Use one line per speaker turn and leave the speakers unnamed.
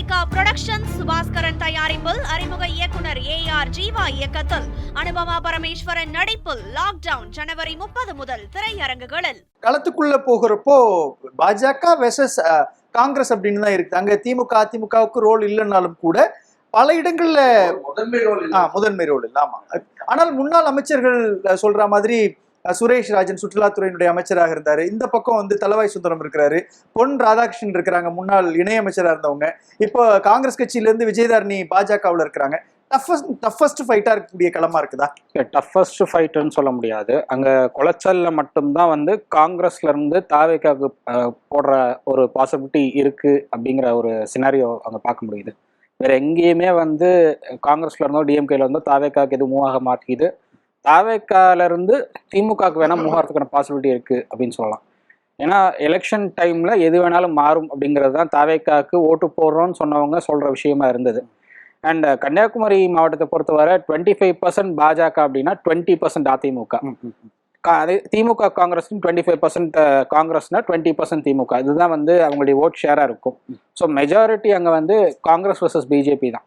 Lyca productions Subaskaran தயாரிப்பில் அறிமுக இயக்குனர் AR ஜீவா இயக்கத்தில் அனுபமா பரமேஸ்வரன் நடிப்பில் லாக்டவுன் ஜனவரி 30 முதல் திரையரங்குகளில்.
களத்துக்குள்ள போகிறப்போ பாஜக வெர்சஸ் காங்கிரஸ் அப்படின்னு தான் இருக்கு. அங்க அதிமுகவுக்கு ரோல் இல்லைன்னாலும் கூட பல இடங்கள்ல முதன்மை ரோல் இல்ல. ஆமா, ஆனால் முன்னாள் அமைச்சர்கள் சொல்ற மாதிரி சுரேஷ் ராஜன் சுற்றுலாத்துறையினுடைய அமைச்சராக இருந்தாரு. இந்த பக்கம் தலவாய் சுந்தரம் இருக்கிறாரு, பொன் ராதாகிருஷ்ணன் இருக்கிறாங்க, முன்னாள் இணையமைச்சராக இருந்தவங்க. இப்போ காங்கிரஸ் கட்சியில இருந்து விஜயதாரணி பாஜகவில் இருக்கிறாங்க. டஃபஸ்ட் ஃபைட்டா இருக்கக்கூடிய களமா இருக்குதா?
டஃபஸ்ட் ஃபைட்டுன்னு சொல்ல முடியாது. அங்க குளச்சல்ல மட்டும்தான் காங்கிரஸ்ல இருந்து தாவேக்காக்கு போடுற ஒரு பாசிபிலிட்டி இருக்கு அப்படிங்கிற ஒரு சினாரியோ அங்க பார்க்க முடியுது. வேற எங்கேயுமே காங்கிரஸ்ல இருந்தோ டிஎம்கேல இருந்தோ தாவேக்காக்கு எது மூவ் ஆக மாட்டேங்குது. தாவேக்கால இருந்து திமுகவுக்கு வேணா மூவ் ஆகிறதுக்கான பாசிபிலிட்டி இருக்கு அப்படின்னு சொல்லலாம். ஏன்னா எலெக்ஷன் டைம்ல எது வேணாலும் மாறும் அப்படிங்கிறது தான் தாவேக்காக்கு ஓட்டு போடுறோம்னு சொன்னவங்க சொல்ற விஷயமா இருந்தது. அண்ட் கன்னியாகுமரி மாவட்டத்தை பொறுத்தவரை 25% பாஜக அப்படின்னா 20% அதிமுக. அதே திமுக காங்கிரஸ் 25% காங்கிரஸ்னா 20% திமுக. இதுதான் அவங்களுடைய ஓட் ஷேரா இருக்கும். ஸோ மெஜாரிட்டி அங்கே காங்கிரஸ் வர்சஸ் பிஜேபி தான்.